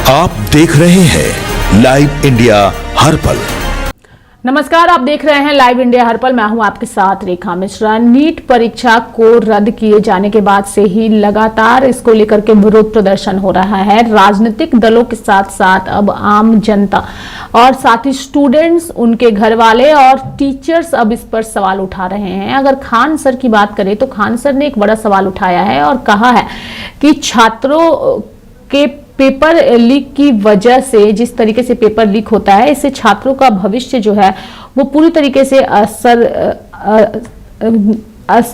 आप देख रहे हैं लाइव इंडिया हर पल। नमस्कार, आप देख रहे हैं लाइव इंडिया हर पल। मैं हूं आपके साथ रेखा मिश्रा। नीट परीक्षा को रद्द किए जाने के बाद से ही लगातार इसको लेकर के विरोध प्रदर्शन हो रहा है। राजनीतिक दलों के साथ साथ अब आम जनता और साथ ही स्टूडेंट्स, उनके घर वाले और टीचर्स अब इस पर सवाल उठा रहे हैं। अगर खान सर की बात करें तो खान सर ने एक बड़ा सवाल उठाया है और कहा है कि छात्रों के पेपर लीक की वजह से, जिस तरीके से पेपर लीक होता है, इससे छात्रों का भविष्य जो है वो पूरी तरीके से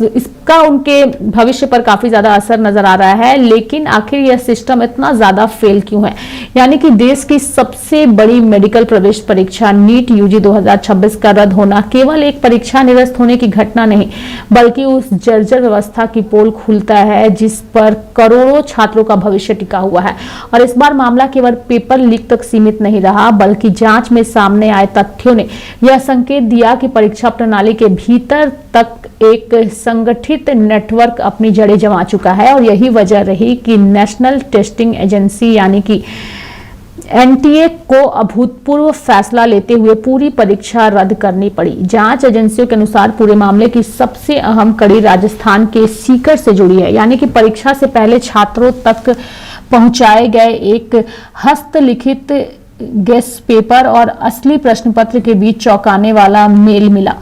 इसका उनके भविष्य पर काफी ज्यादा असर नजर आ रहा है। लेकिन आखिर यह सिस्टम इतना ज्यादा फेल क्यों है? यानी कि देश की सबसे बड़ी मेडिकल प्रवेश परीक्षा नीट यूजी 2026 का रद्द होना केवल एक परीक्षा निरस्त होने की घटना नहीं, बल्कि उस जर्जर व्यवस्था की पोल खुलता है जिस पर करोड़ों छात्रों का भविष्य टिका हुआ है। और इस बार मामला केवल पेपर लीक तक सीमित नहीं रहा, बल्कि जांच में सामने आए तथ्यों ने यह संकेत दिया कि परीक्षा प्रणाली के भीतर तक एक संगठित नेटवर्क अपनी जड़ें जमा चुका है। और यही वजह रही कि नेशनल टेस्टिंग एजेंसी यानी कि एनटीए को अभूतपूर्व फैसला लेते हुए पूरी परीक्षा रद्द करनी पड़ी। जांच एजेंसियों के अनुसार पूरे मामले की सबसे अहम कड़ी राजस्थान के सीकर से जुड़ी है। यानी कि परीक्षा से पहले छात्रों तक पहुंचाए गए एक हस्तलिखित गेस पेपर और असली प्रश्न पत्र के बीच चौंकाने वाला मेल मिला।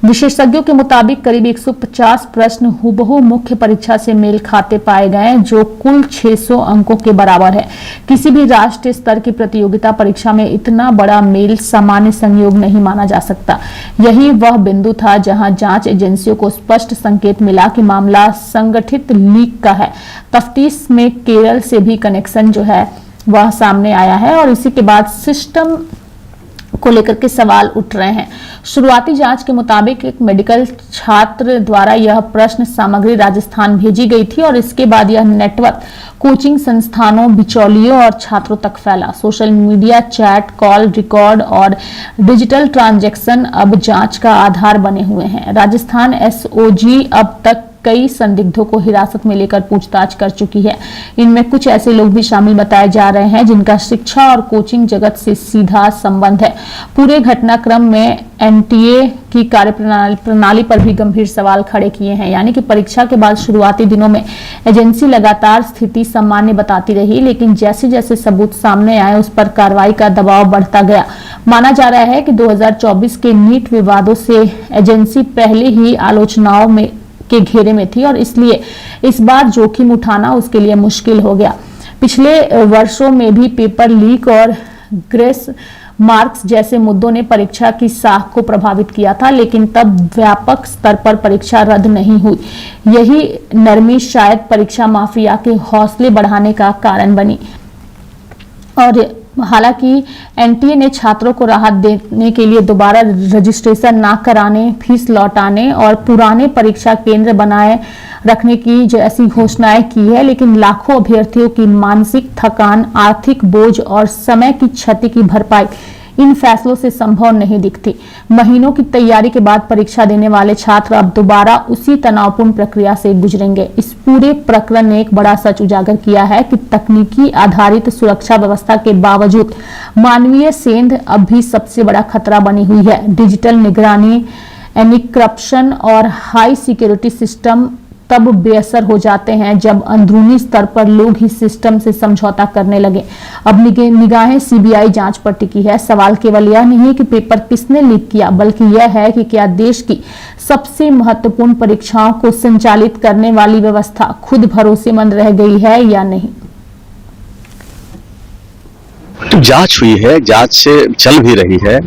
विशेषज्ञों के मुताबिक करीब 150 प्रश्न हुबहू मुख्य परीक्षा से मेल खाते पाए गए, जो कुल 600 अंकों के बराबर है। किसी भी राष्ट्रीय स्तर की प्रतियोगिता परीक्षा में इतना बड़ा मेल सामान्य संयोग नहीं माना जा सकता। यही वह बिंदु था जहां जांच एजेंसियों को स्पष्ट संकेत मिला कि मामला संगठित लीक का है। तफ्तीश में केरल से भी कनेक्शन जो है वह सामने आया है और इसी के बाद सिस्टम को लेकर के सवाल उठ रहे हैं। शुरुआती जांच के मुताबिक एक मेडिकल छात्र द्वारा यह प्रश्न सामग्री राजस्थान भेजी गई थी और इसके बाद यह नेटवर्क कोचिंग संस्थानों, बिचौलियों और छात्रों तक फैला। Social media, chat, call record और डिजिटल ट्रांजैक्शन अब जांच का आधार बने हुए हैं। राजस्थान एसओजी अब तक कई संदिग्धों को हिरासत में लेकर पूछताछ कर चुकी है। इनमें कुछ ऐसे लोग भी शामिल बताए जा रहे हैं जिनका शिक्षा और कोचिंग जगत से सीधा संबंध है। पूरे घटनाक्रम में एनटीए की कार्यप्रणाली पर भी गंभीर सवाल खड़े किए हैं। यानी कि परीक्षा के बाद शुरुआती दिनों में एजेंसी लगातार स्थिति सामान्य बताती रही, लेकिन जैसे जैसे सबूत सामने आए उस पर कार्रवाई का दबाव बढ़ता गया। माना जा रहा है कि 2024 के नीट विवादों से एजेंसी पहले ही आलोचनाओं में के घेरे में थी और इसलिए इस बार जोखिम उठाना उसके लिए मुश्किल हो गया। पिछले वर्षों में भी पेपर लीक और ग्रेस मार्क्स जैसे मुद्दों ने परीक्षा की साख को प्रभावित किया था, लेकिन तब व्यापक स्तर पर परीक्षा रद्द नहीं हुई। यही नरमी शायद परीक्षा माफिया के हौसले बढ़ाने का कारण बनी। और हालांकि एनटीए ने छात्रों को राहत देने के लिए दोबारा रजिस्ट्रेशन न कराने, फीस लौटाने और पुराने परीक्षा केंद्र बनाए रखने की जैसी घोषणाएं की है, लेकिन लाखों अभ्यर्थियों की मानसिक थकान, आर्थिक बोझ और समय की क्षति की भरपाई इन फैसलों से संभव नहीं दिखती। महीनों की तैयारी के बाद परीक्षा देने वाले छात्र अब दोबारा उसी तनावपूर्ण प्रक्रिया से गुजरेंगे। इस पूरे प्रकरण ने एक बड़ा सच उजागर किया है कि तकनीकी आधारित सुरक्षा व्यवस्था के बावजूद मानवीय सेंध अब भी सबसे बड़ा खतरा बनी हुई है। डिजिटल निगरानी, एन्क्रिप्शन और हाई सिक्योरिटी सिस्टम तब बेअसर हो जाते हैं जब अंदरूनी स्तर पर लोग ही सिस्टम से समझौता करने लगे। अब निगाहें सीबीआई जांच पर टिकी है। सवाल केवल यह नहीं कि पेपर किसने लीक किया, बल्कि यह है कि क्या देश की सबसे महत्वपूर्ण परीक्षाओं को संचालित करने वाली व्यवस्था खुद भरोसेमंद रह गई है या नहीं। जांच हुई है, जांच से चल भी रही है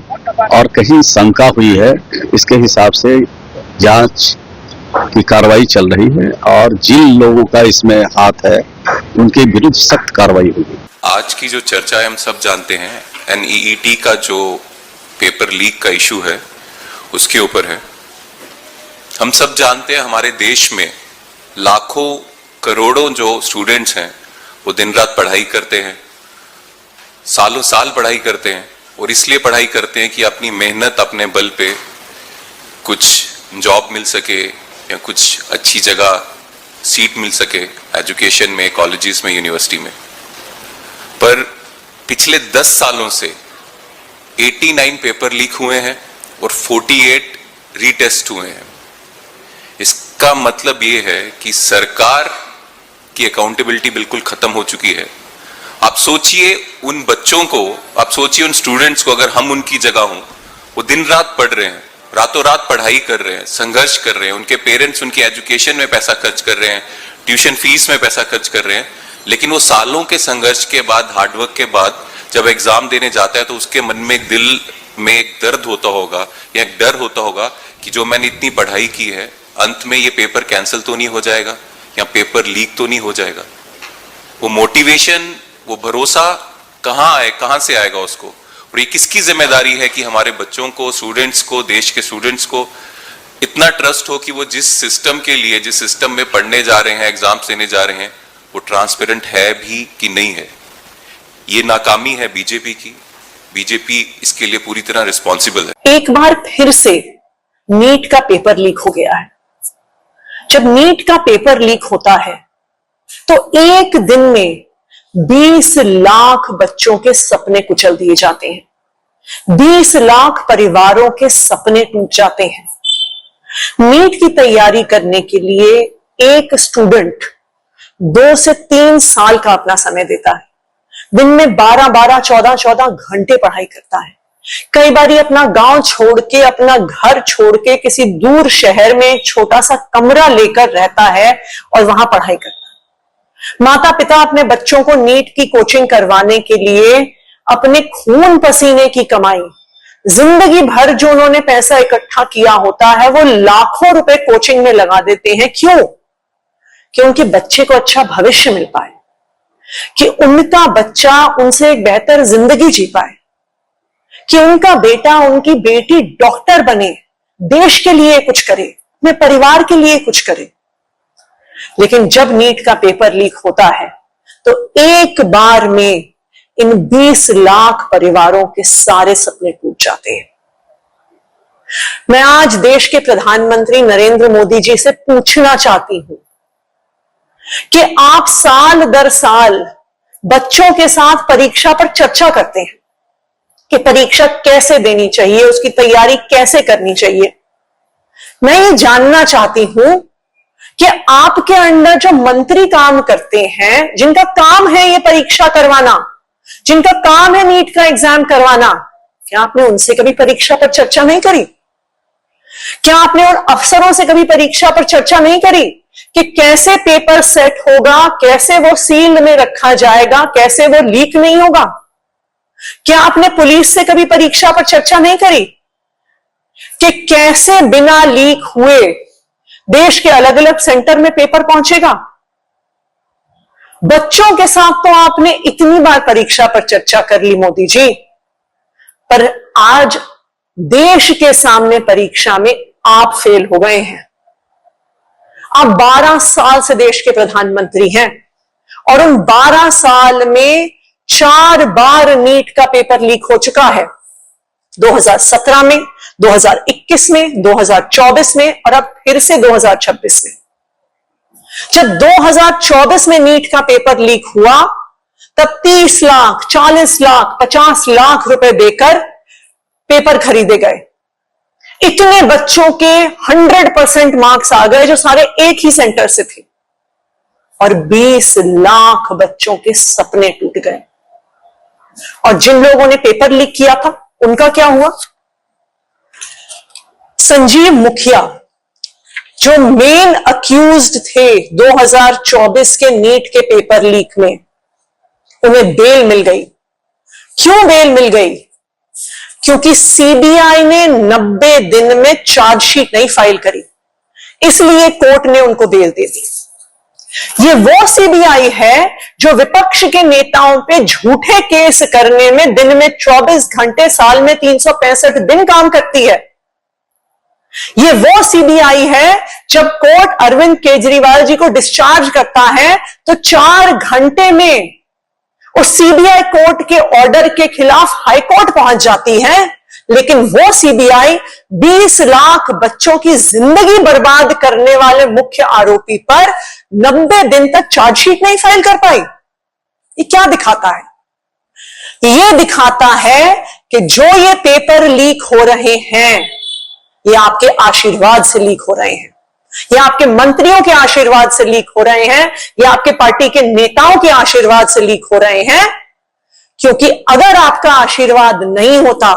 और कहीं शंका हुई है, इसके हिसाब से जांच की कार्रवाई चल रही है और जिन लोगों का इसमें हाथ है उनके विरुद्ध सख्त कार्रवाई होगी। आज की जो चर्चा है हम सब जानते हैं, एनईईटी का जो पेपर लीक का इशू है उसके ऊपर है। हम सब जानते हैं हमारे देश में लाखों करोड़ों जो स्टूडेंट्स हैं वो दिन रात पढ़ाई करते हैं, सालों साल पढ़ाई करते हैं और इसलिए पढ़ाई करते हैं कि अपनी मेहनत, अपने बल पे कुछ जॉब मिल सके या कुछ अच्छी जगह सीट मिल सके एजुकेशन में, कॉलेजेस में, यूनिवर्सिटी में। पर पिछले 10 सालों से 89 पेपर लीक हुए हैं और 48 रीटेस्ट हुए हैं। इसका मतलब ये है कि सरकार की अकाउंटेबिलिटी बिल्कुल खत्म हो चुकी है। आप सोचिए उन बच्चों को, आप सोचिए उन स्टूडेंट्स को, अगर हम उनकी जगह हों, वो दिन रात पढ़ रहे हैं, रातों रात पढ़ाई कर रहे हैं, संघर्ष कर रहे हैं, उनके पेरेंट्स उनकी एजुकेशन में पैसा खर्च कर रहे हैं, ट्यूशन फीस में पैसा खर्च कर रहे हैं, लेकिन वो सालों के संघर्ष के बाद, हार्डवर्क के बाद जब एग्जाम देने जाता है तो उसके मन में एक दिल में एक दर्द होता होगा या एक डर होता होगा कि जो मैंने इतनी पढ़ाई की है, अंत में ये पेपर कैंसिल तो नहीं हो जाएगा या पेपर लीक तो नहीं हो जाएगा। वो मोटिवेशन, वो भरोसा कहां से आएगा उसको? और ये किसकी जिम्मेदारी है कि हमारे बच्चों को, स्टूडेंट्स को, देश के स्टूडेंट्स को इतना ट्रस्ट हो कि वो जिस सिस्टम के लिए, जिस सिस्टम में पढ़ने जा रहे हैं, एग्जाम्स देने जा रहे हैं, वो ट्रांसपेरेंट है भी कि नहीं है। ये नाकामी है बीजेपी की। बीजेपी इसके लिए पूरी तरह रिस्पॉन्सिबल है। एक बार फिर से नीट का पेपर लीक हो गया है। जब नीट का पेपर लीक होता है तो एक दिन में 20 लाख बच्चों के सपने कुचल दिए जाते हैं, 20 लाख परिवारों के सपने टूट जाते हैं। नीट की तैयारी करने के लिए एक स्टूडेंट 2 से 3 साल का अपना समय देता है। दिन में 12-12, 14-14 घंटे पढ़ाई करता है। कई बार अपना गांव छोड़ के, अपना घर छोड़ के किसी दूर शहर में छोटा सा कमरा लेकर रहता है और वहां पढ़ाई करता है। माता पिता अपने बच्चों को नीट की कोचिंग करवाने के लिए अपने खून पसीने की कमाई, जिंदगी भर जो उन्होंने पैसा इकट्ठा किया होता है, वो लाखों रुपए कोचिंग में लगा देते हैं। क्यों? कि उनके बच्चे को अच्छा भविष्य मिल पाए, कि उनका बच्चा उनसे एक बेहतर जिंदगी जी पाए, कि उनका बेटा, उनकी बेटी डॉक्टर बने, देश के लिए कुछ करे, अपने परिवार के लिए कुछ करे। लेकिन जब नीट का पेपर लीक होता है तो एक बार में इन 20 लाख परिवारों के सारे सपने टूट जाते हैं। मैं आज देश के प्रधानमंत्री नरेंद्र मोदी जी से पूछना चाहती हूं कि आप साल दर साल बच्चों के साथ परीक्षा पर चर्चा करते हैं कि परीक्षा कैसे देनी चाहिए, उसकी तैयारी कैसे करनी चाहिए। मैं ये जानना चाहती हूं कि आपके अंडर जो मंत्री काम करते हैं, जिनका काम है ये परीक्षा करवाना, जिनका काम है नीट का एग्जाम करवाना, क्या आपने उनसे कभी परीक्षा पर चर्चा नहीं करी? क्या आपने उन अफसरों से कभी परीक्षा पर चर्चा नहीं करी कि कैसे पेपर सेट होगा, कैसे वो सील में रखा जाएगा, कैसे वो लीक नहीं होगा? क्या आपने पुलिस से कभी परीक्षा पर चर्चा नहीं करी कि कैसे बिना लीक हुए देश के अलग अलग सेंटर में पेपर पहुंचेगा? बच्चों के साथ तो आपने इतनी बार परीक्षा पर चर्चा कर ली मोदी जी, पर आज देश के सामने परीक्षा में आप फेल हो गए हैं। आप 12 साल से देश के प्रधानमंत्री हैं और उन 12 साल में 4 बार नीट का पेपर लीक हो चुका है। 2017 में, 2021 में, 2024 में और अब फिर से 2026 में। जब 2024 में नीट का पेपर लीक हुआ तब 30 लाख, 40 लाख, 50 लाख रुपए देकर पेपर खरीदे गए। इतने बच्चों के 100% मार्क्स आ गए जो सारे एक ही सेंटर से थे और 20 लाख बच्चों के सपने टूट गए। और जिन लोगों ने पेपर लीक किया था उनका क्या हुआ? संजीव मुखिया जो मेन अक्यूज्ड थे 2024 के नीट के पेपर लीक में, उन्हें बेल मिल गई। क्यों बेल मिल गई? क्योंकि सीबीआई ने 90 दिन में चार्जशीट नहीं फाइल करी, इसलिए कोर्ट ने उनको बेल दे दी। ये वो सीबीआई है जो विपक्ष के नेताओं पे झूठे केस करने में दिन में 24 घंटे, साल में 365 दिन काम करती है। ये वो सीबीआई है जब कोर्ट अरविंद केजरीवाल जी को डिस्चार्ज करता है तो 4 घंटे में उस सीबीआई कोर्ट के ऑर्डर के खिलाफ हाईकोर्ट पहुंच जाती है। लेकिन वो सीबीआई 20 लाख बच्चों की जिंदगी बर्बाद करने वाले मुख्य आरोपी पर 90 दिन तक चार्जशीट नहीं फाइल कर पाई। ये क्या दिखाता है? ये दिखाता है कि जो ये पेपर लीक हो रहे हैं, ये आपके आशीर्वाद से लीक हो रहे हैं, ये आपके मंत्रियों के आशीर्वाद से लीक हो रहे हैं, ये आपके पार्टी के नेताओं के आशीर्वाद से लीक हो रहे हैं। क्योंकि अगर आपका आशीर्वाद नहीं होता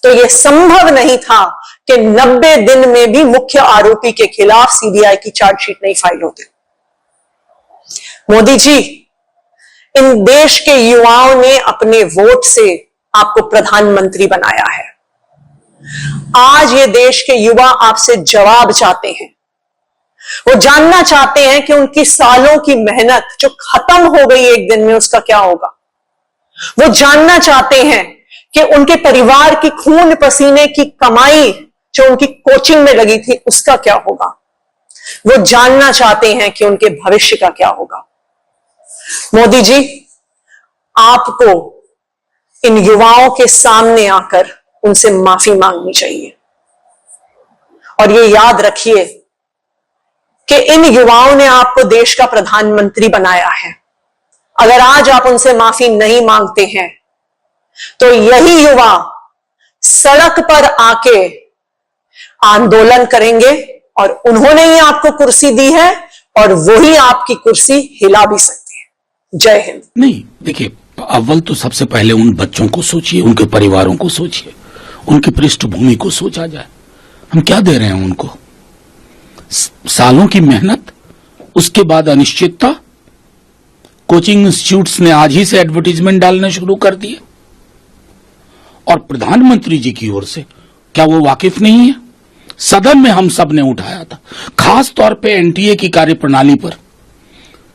तो यह संभव नहीं था कि 90 दिन में भी मुख्य आरोपी के खिलाफ सीबीआई की चार्जशीट नहीं फाइल होती। मोदी जी, इन देश के युवाओं ने अपने वोट से आपको प्रधानमंत्री बनाया है। आज ये देश के युवा आपसे जवाब चाहते हैं। वो जानना चाहते हैं कि उनकी सालों की मेहनत जो खत्म हो गई एक दिन में, उसका क्या होगा। वो जानना चाहते हैं कि उनके परिवार की खून पसीने की कमाई जो उनकी कोचिंग में लगी थी, उसका क्या होगा। वो जानना चाहते हैं कि उनके भविष्य का क्या होगा। मोदी जी, आपको इन युवाओं के सामने आकर उनसे माफी मांगनी चाहिए। और ये याद रखिए कि इन युवाओं ने आपको देश का प्रधानमंत्री बनाया है। अगर आज आप उनसे माफी नहीं मांगते हैं तो यही युवा सड़क पर आके आंदोलन करेंगे, और उन्होंने ही आपको कुर्सी दी है और वही आपकी कुर्सी हिला भी सकते हैं। जय हिंद। नहीं, देखिए, अव्वल तो सबसे पहले उन बच्चों को सोचिए, उनके परिवारों को सोचिए, उनकी पृष्ठभूमि को सोचा जाए। हम क्या दे रहे हैं उनको? सालों की मेहनत, उसके बाद अनिश्चितता। कोचिंग इंस्टीट्यूट्स ने आज ही से एडवर्टीजमेंट डालना शुरू कर दिए। और प्रधानमंत्री जी की ओर से क्या वो वाकिफ नहीं है? सदन में हम सब ने उठाया था, खास तौर पे एनटीए की कार्यप्रणाली पर,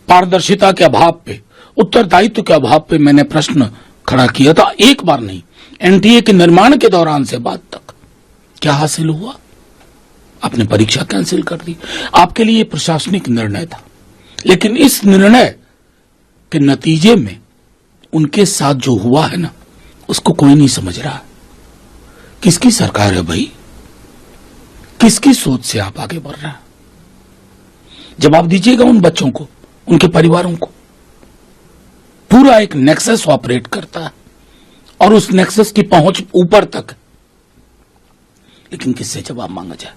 पारदर्शिता के अभाव पे, उत्तरदायित्व के अभाव पे मैंने प्रश्न खड़ा किया था। एक बार नहीं, एनटीए के निर्माण के दौरान से बाद तक क्या हासिल हुआ? आपने परीक्षा कैंसिल कर दी। आपके लिए प्रशासनिक निर्णय था, लेकिन इस निर्णय के नतीजे में उनके साथ जो हुआ है ना, उसको कोई नहीं समझ रहा। किसकी सरकार है भाई? किसकी सोच से आप आगे बढ़ रहे हैं? जवाब दीजिएगा उन बच्चों को, उनके परिवारों को। पूरा एक नेक्सस ऑपरेट करता है और उस नेक्सस की पहुंच ऊपर तक, लेकिन किससे जवाब मांगा जाए?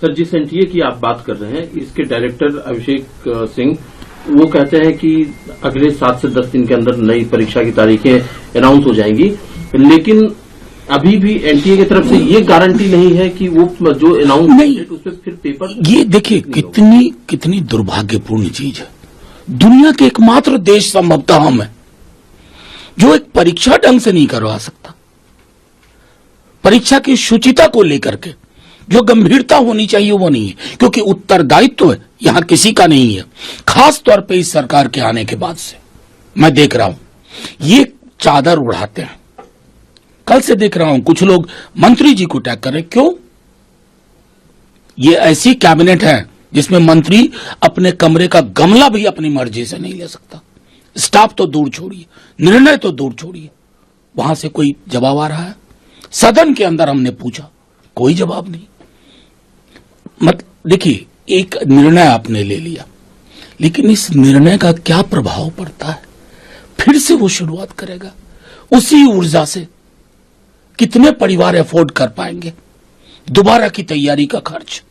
सर, जिस एनटीए की आप बात कर रहे हैं, इसके डायरेक्टर अभिषेक सिंह वो कहते हैं कि अगले 7 से 10 दिन के अंदर नई परीक्षा की तारीखें अनाउंस हो जाएंगी, लेकिन अभी भी एनटीए की तरफ से ये गारंटी नहीं है कि वो जो अनाउंस नहीं उस पर फिर पेपर। ये देखिए कितनी दुर्भाग्यपूर्ण चीज है। दुनिया के एकमात्र देश संभवतः हम है जो एक परीक्षा ढंग से नहीं करवा सकता। परीक्षा की शुचिता को लेकर के जो गंभीरता होनी चाहिए वो नहीं है, क्योंकि उत्तरदायित्व यहां किसी का नहीं है। खास तौर पे इस सरकार के आने के बाद से मैं देख रहा हूं ये चादर उड़ाते हैं। कल से देख रहा हूं कुछ लोग मंत्री जी को टैग कर रहे। क्यों? ये ऐसी कैबिनेट है जिसमें मंत्री अपने कमरे का गमला भी अपनी मर्जी से नहीं ले सकता। स्टाफ तो दूर छोड़िए, निर्णय तो दूर छोड़िए, वहां से कोई जवाब आ रहा है? सदन के अंदर हमने पूछा, कोई जवाब नहीं। देखिए, एक निर्णय आपने ले लिया, लेकिन इस निर्णय का क्या प्रभाव पड़ता है? फिर से वो शुरुआत करेगा उसी ऊर्जा से। कितने परिवार अफोर्ड कर पाएंगे दोबारा की तैयारी का खर्च?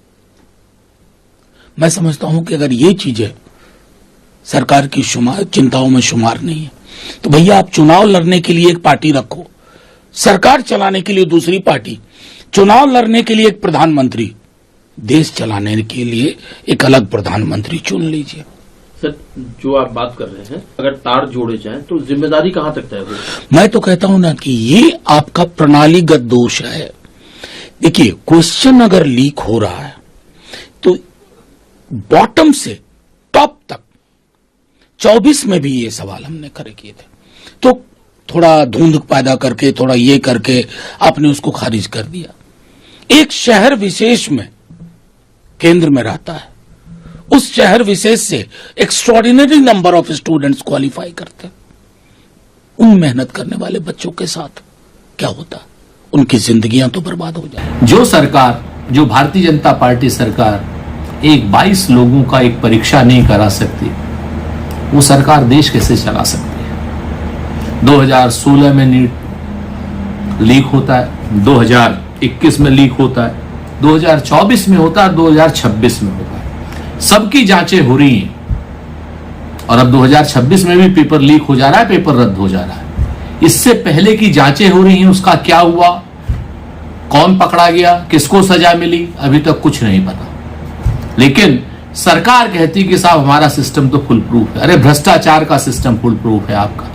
मैं समझता हूं कि अगर ये चीजें सरकार की चिंताओं में शुमार नहीं है, तो भैया आप चुनाव लड़ने के लिए एक पार्टी रखो, सरकार चलाने के लिए दूसरी पार्टी, चुनाव लड़ने के लिए एक प्रधानमंत्री, देश चलाने के लिए एक अलग प्रधानमंत्री चुन लीजिए। सर, जो आप बात कर रहे हैं, अगर तार जोड़े जाएं तो जिम्मेदारी कहां तक तय होगी? मैं तो कहता हूं ना कि ये आपका प्रणालीगत दोष है। देखिए, क्वेश्चन अगर लीक हो रहा है तो बॉटम से टॉप तक 24 में भी ये सवाल हमने खड़े किए थे, तो थोड़ा धुंध पैदा करके, थोड़ा ये करके आपने उसको खारिज कर दिया। एक शहर विशेष में केंद्र में रहता है, उस शहर विशेष से extraordinary number of students qualify करते हैं। उन मेहनत करने वाले बच्चों के साथ क्या होता? उनकी जिंदगियां तो बर्बाद हो जाए। जो सरकार, जो भारतीय जनता पार्टी सरकार एक 22 लोगों का एक परीक्षा नहीं करा सकती, वो सरकार देश कैसे चला सकती है? 2016 में नीट लीक होता है, 2021 में लीक होता है, 2024 में होता है, 2026 में होता है। सबकी जांचें हो रही हैं और अब 2026 में भी पेपर लीक हो जा रहा है, पेपर रद्द हो जा रहा है। इससे पहले की जांचें हो रही हैं, उसका क्या हुआ, कौन पकड़ा गया, किसको सजा मिली, अभी तक कुछ नहीं पता। लेकिन सरकार कहती कि साहब हमारा सिस्टम तो फुल प्रूफ है। अरे भ्रष्टाचार का सिस्टम फुल प्रूफ है आपका।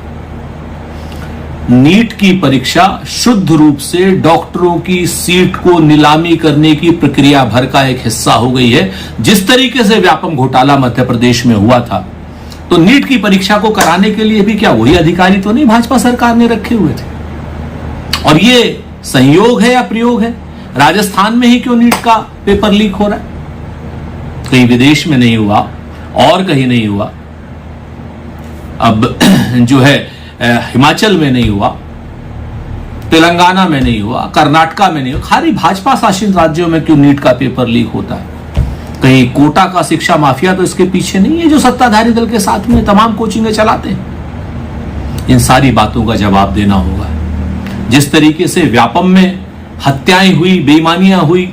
नीट की परीक्षा शुद्ध रूप से डॉक्टरों की सीट को नीलामी करने की प्रक्रिया भर का एक हिस्सा हो गई है। जिस तरीके से व्यापम घोटाला मध्य प्रदेश में हुआ था, तो नीट की परीक्षा को कराने के लिए भी क्या वही अधिकारी तो नहीं भाजपा सरकार ने रखे हुए थे। और ये संयोग है या प्रयोग है? राजस्थान में ही क्यों नीट का पेपर लीक हो रहा है? कहीं विदेश में नहीं हुआ और कहीं नहीं हुआ, अब जो है हिमाचल में नहीं हुआ, तेलंगाना में नहीं हुआ, कर्नाटका में नहीं हुआ, खाली भाजपा शासित राज्यों में क्यों नीट का पेपर लीक होता है? कहीं कोटा का शिक्षा माफिया तो इसके पीछे नहीं है, जो सत्ताधारी दल के साथ में तमाम कोचिंगें चलाते हैं? इन सारी बातों का जवाब देना होगा। जिस तरीके से व्यापम में हत्याएं हुई, बेईमानियां हुई,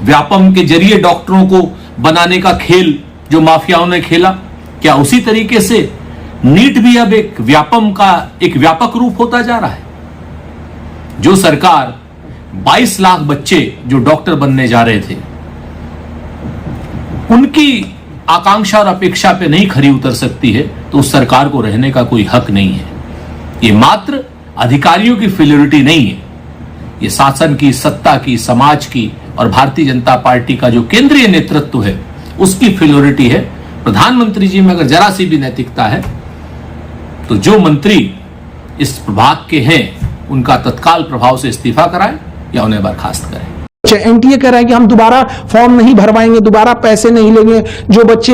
व्यापम के जरिए डॉक्टरों को बनाने का खेल जो माफियाओं ने खेला, क्या उसी तरीके से नीट भी अब एक व्यापम का एक व्यापक रूप होता जा रहा है? जो सरकार 22 लाख बच्चे जो डॉक्टर बनने जा रहे थे, उनकी आकांक्षा और अपेक्षा पे नहीं खरी उतर सकती है, तो उस सरकार को रहने का कोई हक नहीं है। ये मात्र अधिकारियों की फेलियरिटी नहीं है, ये शासन की, सत्ता की, समाज की और भारतीय जनता पार्टी का जो केंद्रीय नेतृत्व है उसकी फेलियरिटी है। प्रधानमंत्री जी में अगर जरा सी भी नैतिकता है तो जो मंत्री इस प्रभाग के हैं उनका तत्काल प्रभाव से इस्तीफा कराएं या उन्हें बर्खास्त करें। एनटीए कह रहा है कि हम दोबारा फॉर्म नहीं भरवाएंगे, दोबारा पैसे नहीं लेंगे, जो बच्चे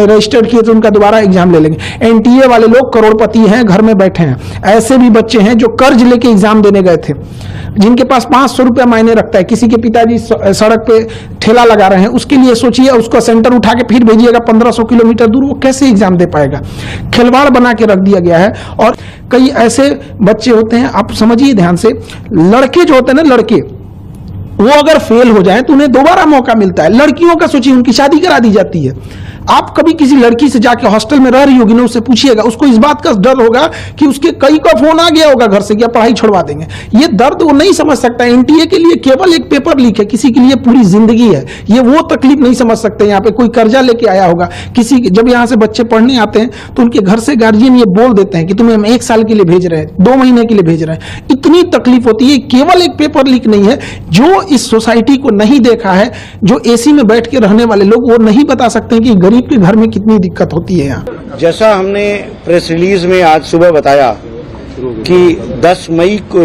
रजिस्टर्ड किए थे उनका दोबारा एग्जाम ले लेंगे। एनटीए वाले लोग करोड़पति हैं, घर में बैठे हैं। ऐसे भी बच्चे हैं जो कर्ज लेके एग्जाम देने गए थे, जिनके पास 500 रुपया मायने रखता है। किसी के पिताजी सड़क पे ठेला लगा रहे हैं, उसके लिए सोचिए, उसको सेंटर उठा के फिर भेजिएगा 1500 किलोमीटर दूर, वो कैसे एग्जाम दे पाएगा? खिलवाड़ बना के रख दिया गया है। और कई ऐसे बच्चे होते हैं, आप समझिए ध्यान से, लड़के जो होते हैं ना, लड़के वो अगर फेल हो जाए तो उन्हें दोबारा मौका मिलता है। लड़कियों का सोचिए, उनकी शादी करा दी जाती है। आप कभी किसी लड़की से जाके हॉस्टल में रह रही होगी ना, उससे पूछिएगा, उसको इस बात का डर होगा कि उसके कई का फोन आ गया होगा घर से कि पढ़ाई छुड़वा देंगे। ये दर्द वो नहीं समझ सकता। एनटीए के लिए केवल एक पेपर लीक है, किसी के लिए पूरी जिंदगी है। ये वो तकलीफ नहीं समझ सकते। यहाँ पे कोई कर्जा लेके आया होगा, किसी जब यहाँ से बच्चे पढ़ने आते हैं तो उनके घर से गार्जियन ये बोल देते हैं कि तुम्हें हम 1 साल के लिए भेज रहे हैं, 2 महीने के लिए भेज रहे हैं। इतनी तकलीफ होती है। केवल एक पेपर लीक नहीं है। जो इस सोसाइटी को नहीं देखा है, जो एसी में बैठ के रहने वाले लोग, वो नहीं बता सकते कि गरीब के घर में कितनी दिक्कत होती है यहाँ। जैसा हमने प्रेस रिलीज में आज सुबह बताया कि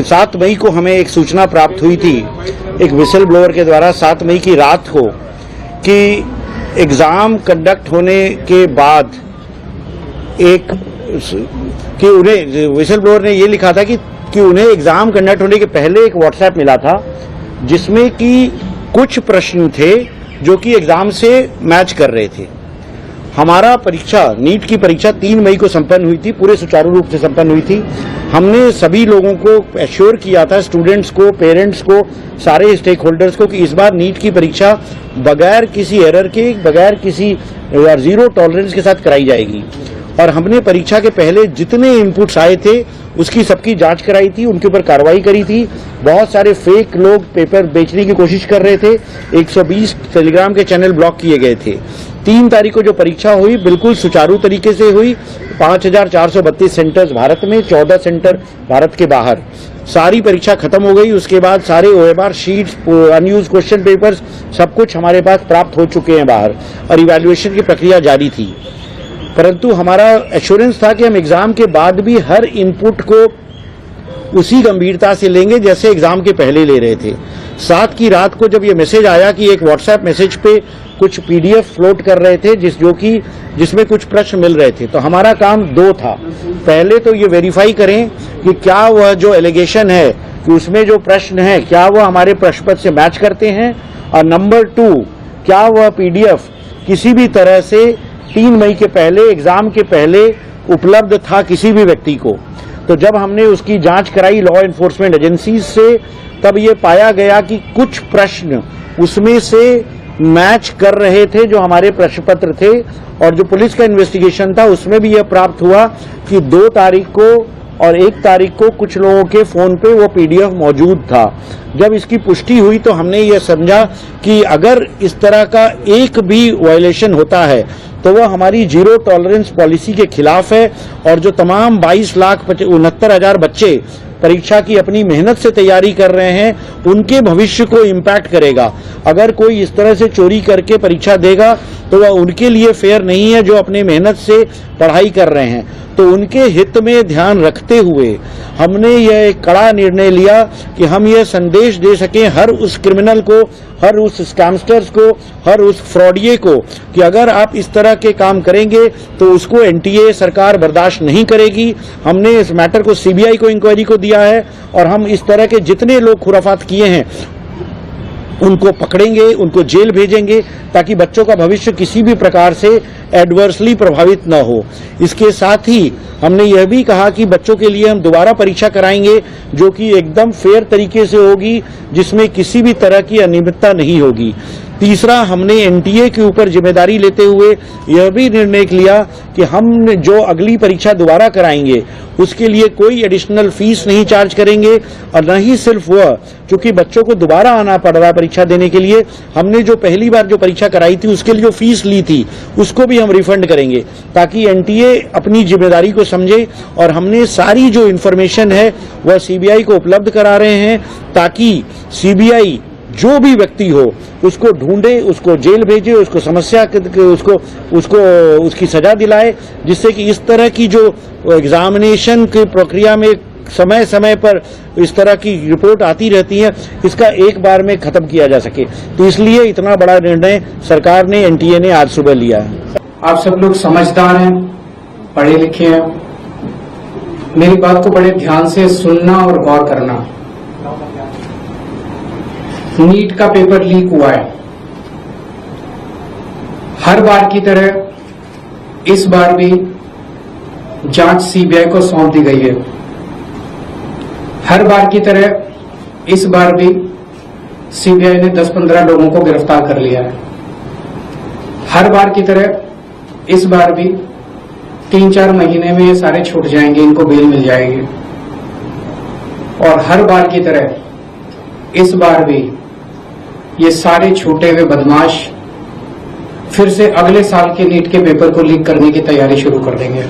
7 मई को हमें एक सूचना प्राप्त हुई थी एक विसल ब्लोअर के द्वारा 7 मई की रात को, कि एग्जाम कंडक्ट होने के बाद कि उन्हें विसल ब्लोअर ने ये लिखा था कि उन्हें एग्जाम कंडक्ट होने के पहले एक व्हाट्सएप मिला था जिसमें कि कुछ प्रश्न थे जो कि एग्जाम से मैच कर रहे थे। हमारा परीक्षा, नीट की परीक्षा 3 मई को संपन्न हुई थी, पूरे सुचारू रूप से संपन्न हुई थी। हमने सभी लोगों को एश्योर किया था, स्टूडेंट्स को, पेरेंट्स को, सारे स्टेक होल्डर्स को, कि इस बार नीट की परीक्षा बगैर किसी एरर के, बगैर किसी जीरो टॉलरेंस के साथ कराई जाएगी। और हमने परीक्षा के पहले जितने इनपुट्स आए थे उसकी सबकी जांच कराई थी, उनके ऊपर कार्रवाई करी थी। बहुत सारे फेक लोग पेपर बेचने की कोशिश कर रहे थे। 120 टेलीग्राम के चैनल ब्लॉक किए गए थे। 3 तारीख को जो परीक्षा हुई बिल्कुल सुचारू तरीके से हुई। 5432 सेंटर्स भारत में, 14 सेंटर भारत के बाहर। सारी परीक्षा खत्म हो गई। उसके बाद सारे OMR sheets, unused question papers, सब कुछ हमारे पास प्राप्त हो चुके हैं बाहर, और इवैल्यूएशन की प्रक्रिया जारी थी। परंतु हमारा एश्योरेंस था कि हम एग्जाम के बाद भी हर इनपुट को उसी गंभीरता से लेंगे जैसे एग्जाम के पहले ले रहे थे। 7 की रात को जब ये मैसेज आया कि एक व्हाट्सएप मैसेज पे कुछ PDF फ्लोट कर रहे थे जिसमें कुछ प्रश्न मिल रहे थे, तो हमारा काम 2 था। पहले तो ये वेरीफाई करें कि क्या वह जो एलिगेशन है कि उसमें जो प्रश्न है क्या वह हमारे प्रश्न पत्र से मैच करते हैं, और नंबर 2, क्या वह PDF किसी भी तरह से 3 मई के पहले, एग्जाम के पहले उपलब्ध था किसी भी व्यक्ति को। तो जब हमने उसकी जांच कराई लॉ एनफोर्समेंट एजेंसीज से, तब ये पाया गया कि कुछ प्रश्न उसमें से मैच कर रहे थे जो हमारे प्रश्न पत्र थे, और जो पुलिस का इन्वेस्टिगेशन था उसमें भी यह प्राप्त हुआ कि 2 तारीख को और 1 तारीख को कुछ लोगों के फोन पे वो पीडीएफ मौजूद था। जब इसकी पुष्टि हुई तो हमने ये समझा कि अगर इस तरह का एक भी वायलेशन होता है तो वह हमारी जीरो टॉलरेंस पॉलिसी के खिलाफ है, और जो तमाम 22,69,000 बच्चे परीक्षा की अपनी मेहनत से तैयारी कर रहे हैं उनके भविष्य को इम्पैक्ट करेगा। अगर कोई इस तरह से चोरी करके परीक्षा देगा तो वह उनके लिए फेयर नहीं है जो अपने मेहनत से पढ़ाई कर रहे हैं। तो उनके हित में ध्यान रखते हुए हमने यह एक कड़ा निर्णय लिया कि हम यह संदेश दे सकें हर उस क्रिमिनल को, हर उस स्कैमस्टर्स को, हर उस फ्रॉडिये को कि अगर आप इस तरह के काम करेंगे तो उसको एनटीए सरकार बर्दाश्त नहीं करेगी। हमने इस मैटर को सीबीआई को इंक्वायरी को दिया है, और हम इस तरह के जितने लोग खुराफात किए हैं उनको पकड़ेंगे, उनको जेल भेजेंगे, ताकि बच्चों का भविष्य किसी भी प्रकार से एडवर्सली प्रभावित न हो। इसके साथ ही हमने यह भी कहा कि बच्चों के लिए हम दोबारा परीक्षा कराएंगे जो कि एकदम फेयर तरीके से होगी, जिसमें किसी भी तरह की अनियमितता नहीं होगी। तीसरा, हमने एनटीए के ऊपर जिम्मेदारी लेते हुए यह भी निर्णय लिया कि हम जो अगली परीक्षा दोबारा कराएंगे उसके लिए कोई एडिशनल फीस नहीं चार्ज करेंगे, और न ही सिर्फ वह, क्योंकि बच्चों को दोबारा आना पड़ रहा है परीक्षा देने के लिए, हमने जो पहली बार जो परीक्षा कराई थी उसके लिए जो फीस ली थी उसको भी हम रिफंड करेंगे, ताकि एनटीए अपनी जिम्मेदारी को समझे। और हमने सारी जो इन्फॉर्मेशन है वह सीबीआई को उपलब्ध करा रहे हैं, ताकि सीबीआई जो भी व्यक्ति हो उसको ढूंढे, उसको जेल भेजे, उसको उसकी सजा दिलाए, जिससे कि इस तरह की जो एग्जामिनेशन की प्रक्रिया में समय समय पर इस तरह की रिपोर्ट आती रहती है, इसका एक बार में खत्म किया जा सके। तो इसलिए इतना बड़ा निर्णय सरकार ने, एनटीए ने आज सुबह लिया है। आप सब लोग समझदार हैं, पढ़े लिखे हैं, मेरी बात को बड़े ध्यान से सुनना और गौर करना। नीट का पेपर लीक हुआ है। हर बार की तरह इस बार भी जांच सीबीआई को सौंप दी गई है। हर बार की तरह इस बार भी सीबीआई ने 10-15 लोगों को गिरफ्तार कर लिया है। हर बार की तरह इस बार भी 3-4 महीने में ये सारे छूट जाएंगे, इनको बेल मिल जाएगी। और हर बार की तरह इस बार भी ये सारे छूटे हुए बदमाश फिर से अगले साल के नीट के पेपर को लीक करने की तैयारी शुरू कर देंगे।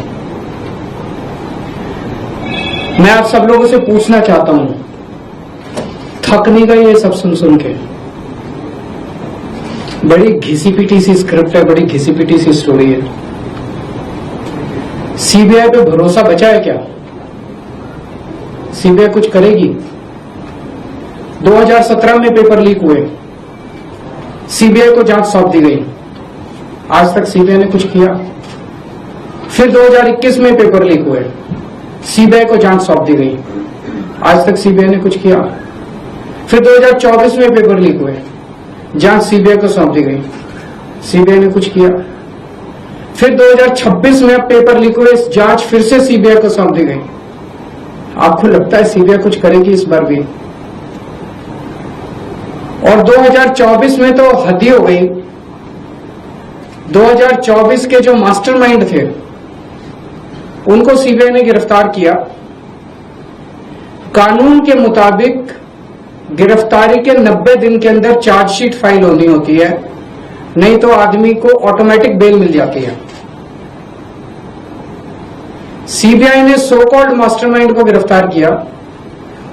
मैं आप सब लोगों से पूछना चाहता हूं, थक नहीं गए ये सब सुन के? बड़ी घिसी पिटी सी स्क्रिप्ट है, बड़ी घिसी पिटी सी स्टोरी है। सीबीआई पे भरोसा बचा है क्या? सीबीआई कुछ करेगी? 2017 में पेपर लीक हुए, सीबीआई को जांच सौंप दी गई, आज तक सीबीआई ने कुछ किया। फिर 2021 में पेपर लीक हुए, सीबीआई को जांच सौंप दी गई, आज तक सीबीआई ने कुछ किया। फिर 2024 में पेपर लीक हुए, जांच सीबीआई को सौंप दी गई, सीबीआई ने कुछ किया। फिर 2026 में पेपर लीक हुए, जांच फिर से सीबीआई को सौंप दी गई। आपको लगता है सीबीआई कुछ करेगी इस बार भी? और 2024 में तो हद ही हो गई। 2024 के जो मास्टरमाइंड थे उनको सीबीआई ने गिरफ्तार किया। कानून के मुताबिक गिरफ्तारी के 90 दिन के अंदर चार्जशीट फाइल होनी होती है, नहीं तो आदमी को ऑटोमेटिक बेल मिल जाती है। सीबीआई ने सो कॉल्ड मास्टरमाइंड को गिरफ्तार किया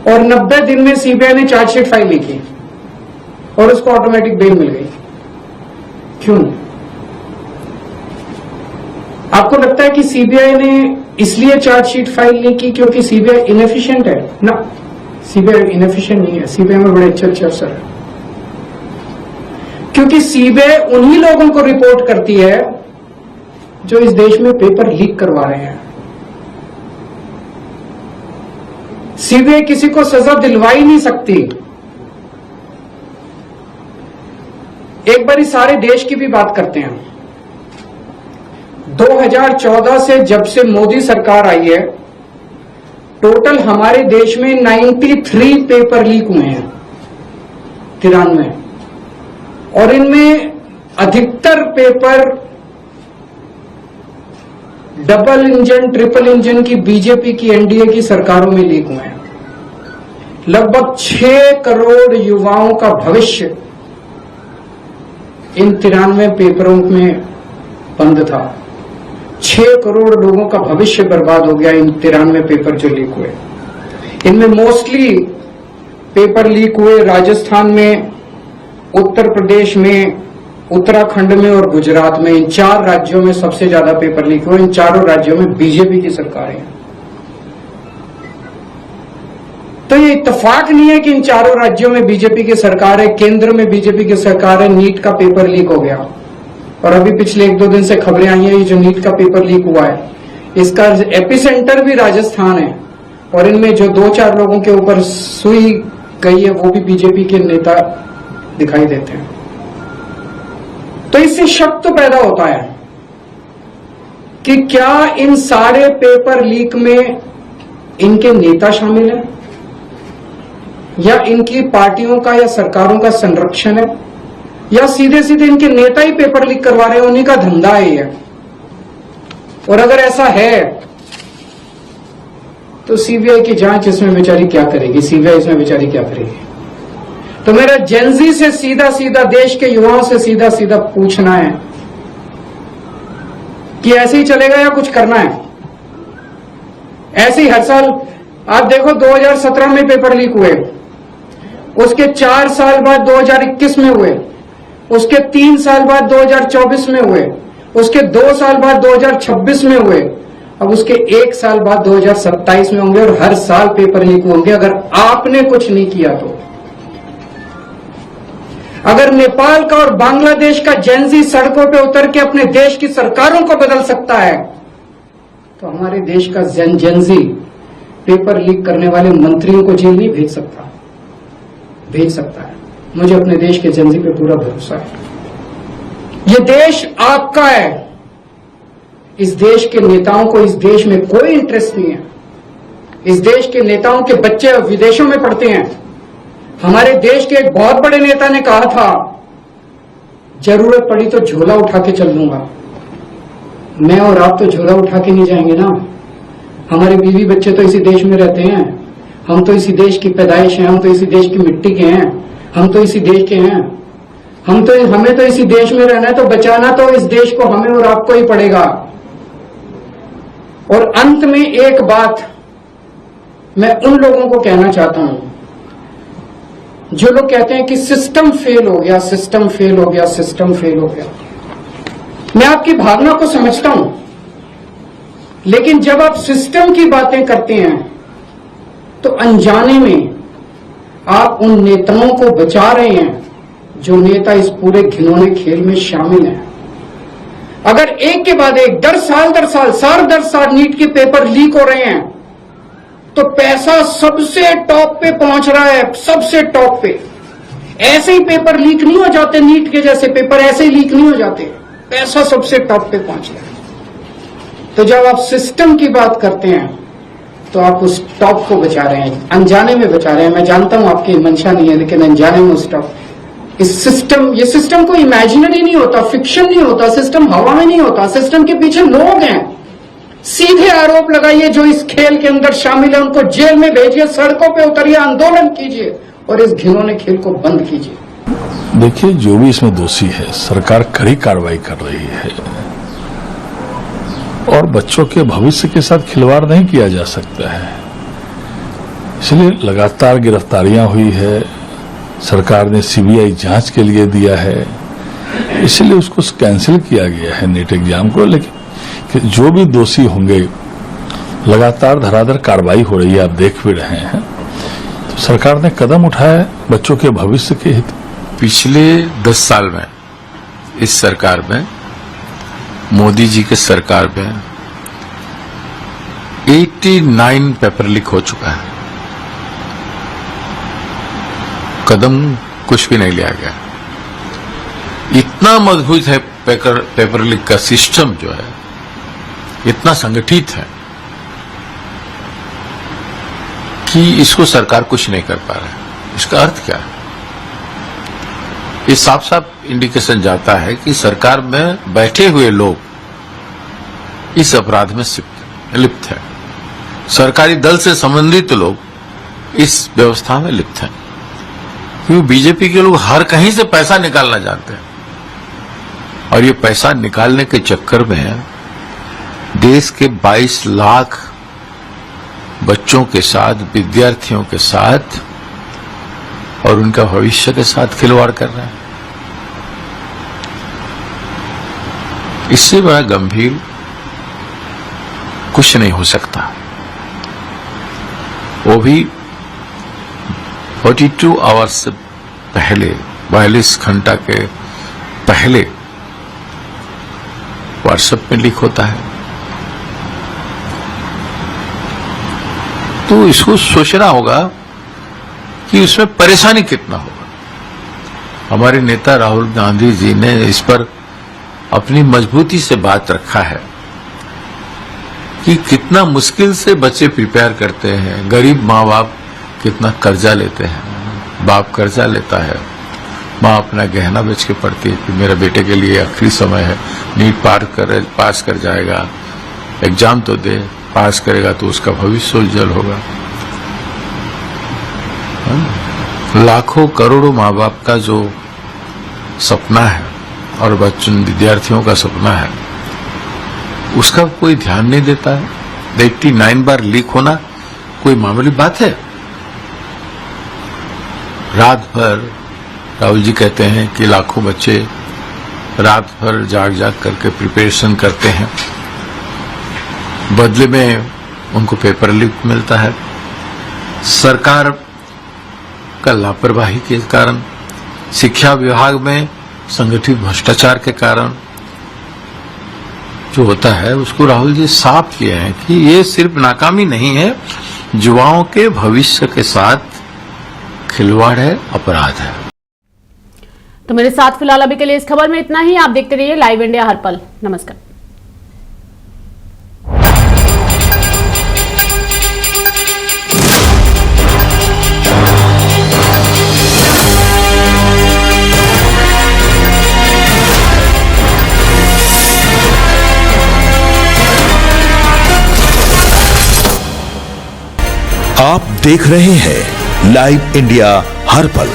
और 90 दिन में सीबीआई ने चार्जशीट फाइल लिखी और उसको ऑटोमेटिक बेल मिल गई। क्यों? आपको लगता है कि सीबीआई ने इसलिए चार्जशीट फाइल नहीं की क्योंकि सीबीआई इनएफिशिएंट है? ना, सीबीआई इनएफिशिएंट नहीं है, सीबीआई में बड़े अच्छे अफसर है। क्योंकि सीबीआई उन्हीं लोगों को रिपोर्ट करती है जो इस देश में पेपर लीक करवा रहे हैं। सीबीआई किसी को सजा दिलवा ही नहीं सकती। एक बारी सारे देश की भी बात करते हैं। 2014 से जब से मोदी सरकार आई है टोटल हमारे देश में 93 पेपर लीक हुए हैं, 93, और इनमें अधिकतर paper double engine, triple engine की बीजेपी की, एनडीए की सरकारों में लीक हुए हैं। लगभग 6 करोड़ युवाओं का भविष्य इन 93 पेपरों में बंद था। 6 करोड़ लोगों का भविष्य बर्बाद हो गया इन 93 पेपर जो लीक हुए। इनमें मोस्टली पेपर लीक हुए राजस्थान में, उत्तर प्रदेश में, उत्तराखंड में और गुजरात में। इन 4 राज्यों में सबसे ज्यादा पेपर लीक हुए। इन चारों राज्यों में बीजेपी की सरकारें हैं। तो ये इत्तेफाक नहीं है कि इन चारों राज्यों में बीजेपी की सरकार है, केंद्र में बीजेपी की सरकार है, नीट का पेपर लीक हो गया। और अभी पिछले 1-2 दिन से खबरें आई हैं, ये जो नीट का पेपर लीक हुआ है, इसका एपिसेंटर भी राजस्थान है, और इनमें जो 2-4 लोगों के ऊपर सुई गई है वो भी बीजेपी के नेता दिखाई देते हैं। तो इससे शक तो पैदा होता है कि क्या इन सारे पेपर लीक में इनके नेता शामिल हैं, या इनकी पार्टियों का या सरकारों का संरक्षण है, या सीधे सीधे इनके नेता ही पेपर लीक करवा रहे हैं, उन्हीं का धंधा है ये। और अगर ऐसा है तो सीबीआई की जांच इसमें बेचारी क्या करेगी, सीबीआई इसमें बेचारी क्या करेगी। तो मेरा जेनजी से सीधा सीधा, देश के युवाओं से सीधा सीधा पूछना है कि ऐसे ही चलेगा या कुछ करना है। ऐसे ही हर साल आप देखो, 2017 में पेपर लीक हुए, उसके 4 साल बाद 2021 में हुए, उसके 3 साल बाद 2024 में हुए, उसके 2 साल बाद 2026 में हुए, अब उसके 1 साल बाद 2027 में होंगे, और हर साल पेपर लीक होंगे अगर आपने कुछ नहीं किया तो। अगर नेपाल का और बांग्लादेश का जेनजी सड़कों पे उतर के अपने देश की सरकारों को बदल सकता है, तो हमारे देश का जेनजी पेपर लीक करने वाले मंत्रियों को जेल नहीं भेज सकता, भेज सकता है। मुझे अपने देश के जेनजी पे पूरा भरोसा है। ये देश आपका है। इस देश के नेताओं को इस देश में कोई इंटरेस्ट नहीं है। इस देश के नेताओं के बच्चे विदेशों में पढ़ते हैं। हमारे देश के एक बहुत बड़े नेता ने कहा था, जरूरत पड़ी तो झोला उठा के चल लूंगा। मैं और आप तो झोला उठा के नहीं जाएंगे ना। हमारे बीवी बच्चे तो इसी देश में रहते हैं, हम तो इसी देश की पैदाइश हैं, हम तो इसी देश की मिट्टी के हैं, हम तो इसी देश के हैं। हमें तो इसी देश में रहना है, तो बचाना तो इस देश को हमें और आपको ही पड़ेगा। और अंत में एक बात मैं उन लोगों को कहना चाहता हूं जो लोग कहते हैं कि सिस्टम फेल हो गया, सिस्टम फेल हो गया, सिस्टम फेल हो गया। मैं आपकी भावना को समझता हूं, लेकिन जब आप सिस्टम की बातें करते हैं तो अनजाने में आप उन नेताओं को बचा रहे हैं जो नेता इस पूरे घिनौने खेल में शामिल हैं। अगर एक के बाद एक, दर साल नीट के पेपर लीक हो रहे हैं, तो पैसा सबसे टॉप पे पहुंच रहा है, सबसे टॉप पे। ऐसे ही पेपर लीक नहीं हो जाते, नीट के जैसे पेपर ऐसे ही लीक नहीं हो जाते, पैसा सबसे टॉप पे पहुंच रहा है। तो जब आप सिस्टम की बात करते हैं तो आप उस टॉप को बचा रहे हैं, अनजाने में बचा रहे हैं। मैं जानता हूं आपकी मंशा नहीं है, लेकिन अनजाने में उस टॉप, ये सिस्टम कोई इमेजिनरी नहीं होता, फिक्शन नहीं होता, सिस्टम हवा में नहीं होता, सिस्टम के पीछे लोग हैं। सीधे आरोप लगाइए जो इस खेल के अंदर शामिल है, उनको जेल में भेजिए, सड़कों पे उतरिए, आंदोलन कीजिए और इस घिनौने खेल को बंद कीजिए। देखिए, जो भी इसमें दोषी है, सरकार कड़ी कार्रवाई कर रही है और बच्चों के भविष्य के साथ खिलवाड़ नहीं किया जा सकता है। इसलिए लगातार गिरफ्तारियां हुई है, सरकार ने सीबीआई जांच के लिए दिया है, इसलिए उसको कैंसिल किया गया है नीट एग्जाम को। लेकिन कि जो भी दोषी होंगे, लगातार धराधर कार्रवाई हो रही है, आप देख भी रहे हैं। तो सरकार ने कदम उठाया बच्चों के भविष्य के हित। पिछले 10 साल में इस सरकार में, मोदी जी के सरकार में 89 पेपर लीक हो चुका है। कदम कुछ भी नहीं लिया गया। इतना मजबूत है पेपर लीक का सिस्टम, जो है इतना संगठित है कि इसको सरकार कुछ नहीं कर पा रहा है। इसका अर्थ क्या है? ये साफ साफ इंडिकेशन जाता है कि सरकार में बैठे हुए लोग इस अपराध में लिप्त है। सरकारी दल से संबंधित लोग इस व्यवस्था में लिप्त हैं, क्योंकि बीजेपी के लोग हर कहीं से पैसा निकालना जानते हैं और ये पैसा निकालने के चक्कर में देश के 22 लाख बच्चों के साथ, विद्यार्थियों के साथ और उनका भविष्य के साथ खिलवाड़ कर रहे हैं। इससे बड़ा गंभीर कुछ नहीं हो सकता। वो भी 42 आवर्स से पहले, 42 घंटा के पहले व्हाट्सएप में लीक होता है। तो इसको सोचना होगा कि उसमें परेशानी कितना होगा। हमारे नेता राहुल गांधी जी ने इस पर अपनी मजबूती से बात रखा है कि कितना मुश्किल से बच्चे प्रिपेयर करते हैं। गरीब माँ बाप कितना कर्जा लेते हैं, बाप कर्जा लेता है, माँ अपना गहना बेच के पढ़ती है कि मेरे बेटे के लिए आखिरी समय है, नीट पास कर जाएगा, एग्जाम तो दे, पास करेगा तो उसका भविष्य उज्जवल होगा। लाखों करोड़ों माँ बाप का जो सपना है और बच्चों विद्यार्थियों का सपना है, उसका कोई ध्यान नहीं देता है। 89 बार लीक होना कोई मामूली बात है? रात भर राहुल जी कहते हैं कि लाखों बच्चे रात भर जाग जाग करके प्रिपरेशन करते हैं, बदले में उनको पेपर लीक मिलता है। सरकार का लापरवाही के कारण, शिक्षा विभाग में संगठित भ्रष्टाचार के कारण जो होता है, उसको राहुल जी साफ किए हैं कि ये सिर्फ नाकामी नहीं है, युवाओं के भविष्य के साथ खिलवाड़ है, अपराध है। तो मेरे साथ फिलहाल अभी के लिए इस खबर में इतना ही। आप देखते रहिए लाइव इंडिया हर पल। नमस्कार। आप देख रहे हैं लाइव इंडिया हर पल।